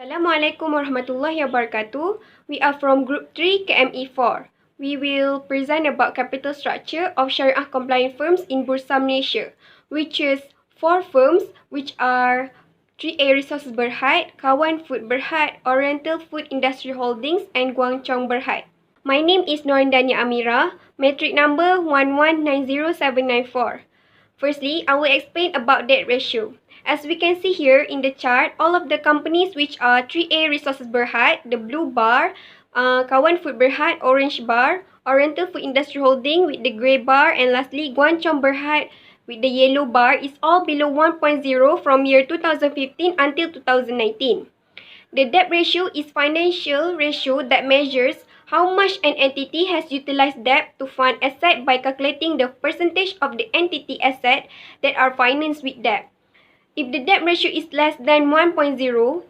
Assalamualaikum warahmatullahi wabarakatuh. We are from Group 3 KME 4. We will present about capital structure of Sharia compliant firms in Bursa Malaysia, which is 4 firms which are 3A Resources Berhad, Kawan Food Berhad, Oriental Food Industry Holdings and Guangchong Berhad. My name is Norindania Amira, matric number 1190794. Firstly, I will explain about debt ratio. As we can see here in the chart, all of the companies which are 3A Resources Berhad, the blue bar, Kawan Food Berhad, orange bar, Oriental Food Industry Holding with the grey bar, and lastly, Guangchong Berhad with the yellow bar is all below 1.0 from year 2015 until 2019. The debt ratio is financial ratio that measures how much an entity has utilized debt to fund asset by calculating the percentage of the entity asset that are financed with debt. If the debt ratio is less than 1.0,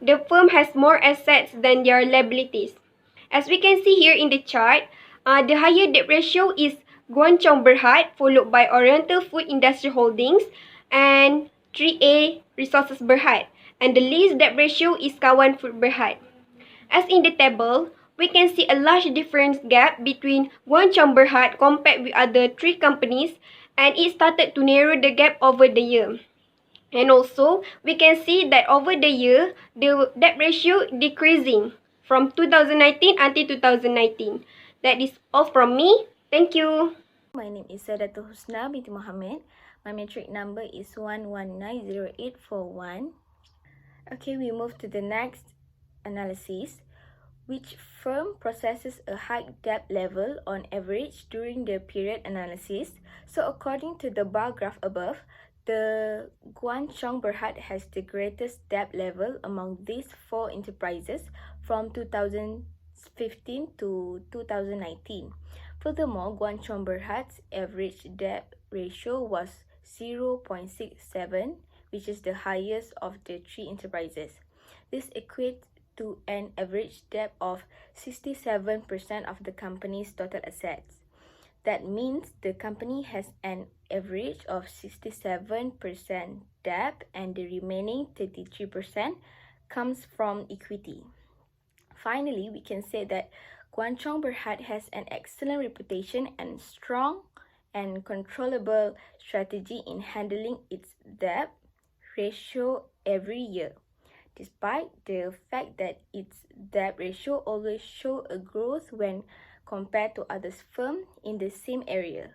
the firm has more assets than their liabilities. As we can see here in the chart, the higher debt ratio is Guangchong Berhad, followed by Oriental Food Industry Holdings and 3A Resources Berhad, and the least debt ratio is Kawan Food Berhad. As in the table, we can see a large difference gap between Guangchong Berhad compared with other 3 companies, and it started to narrow the gap over the year. And also, we can see that over the year, the debt ratio decreasing from 2019 until 2019. That is all from me. Thank you. My name is Sadatul Husna binti Muhammad. My matric number is 1190841. Okay, we move to the next analysis. Which firm processes a high debt level on average during the period analysis? So according to the bar graph above, the Guangchong Berhad has the greatest debt level among these 4 enterprises from 2015 to 2019. Furthermore, Guangchong Berhad's average debt ratio was 0.67, which is the highest of the 3 enterprises. This equates to an average debt of 67% of the company's total assets. That means the company has an average of 67% debt and the remaining 33% comes from equity. Finally, we can say that Guangchong Berhad has an excellent reputation and strong and controllable strategy in handling its debt ratio every year, despite the fact that its debt ratio always shows a growth when compared to other firms in the same area.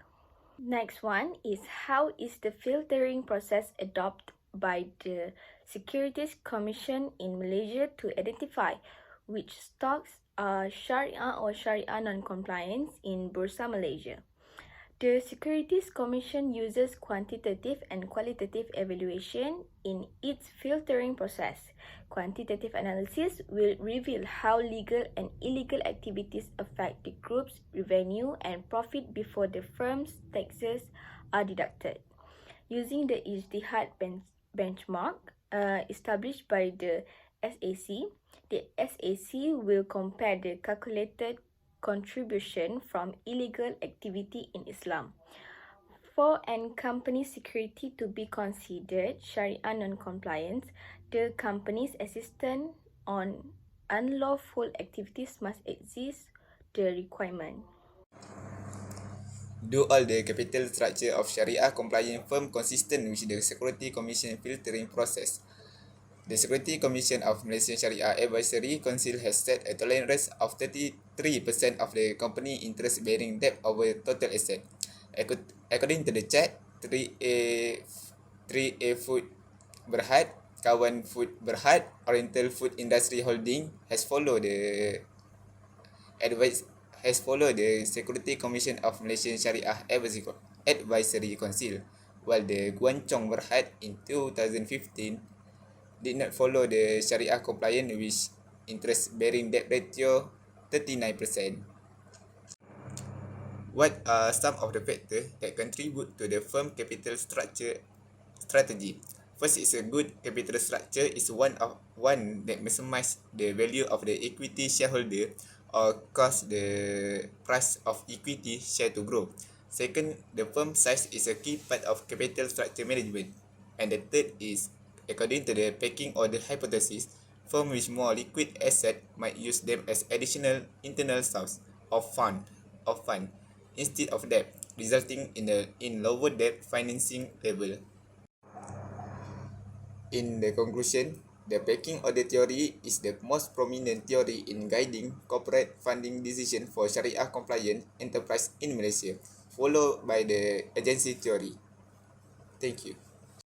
Next one is, how is the filtering process adopted by the Securities Commission in Malaysia to identify which stocks are Sharia or Sharia non-compliance in Bursa Malaysia? The Securities Commission uses quantitative and qualitative evaluation in its filtering process. Quantitative analysis will reveal how legal and illegal activities affect the group's revenue and profit before the firm's taxes are deducted. Using the Ijtihad benchmark established by the SAC will compare the calculated contribution from illegal activity in Islam. For an company's security to be considered Sharia non-compliance, the company's assistance on unlawful activities must exceed the requirement. Do all the capital structure of Sharia compliant firm consistent with the Security Commission filtering process? The Security Commission of Malaysian Sharia Advisory Council has set a tolerance of 33% of the company interest-bearing debt over total asset. According to the chart, 3A Food Berhad, Kawan Food Berhad, Oriental Food Industry Holding has followed the Security Commission of Malaysian Sharia Advisory Council, while the Guangchong Berhad in 2015 did not follow the Sharia compliant with interest-bearing debt ratio 39%. What are some of the factors that contribute to the firm capital structure strategy? First is a good capital structure is one that maximizes the value of the equity shareholder or cause the price of equity share to grow. Second, the firm size is a key part of capital structure management. And the third is, according to the pecking order hypothesis, Firms with more liquid assets might use them as additional internal source of fund instead of debt, resulting in lower debt financing level. In the conclusion, the pecking order theory is the most prominent theory in guiding corporate funding decisions for Sharia-compliant enterprise in Malaysia, followed by the agency theory. Thank you.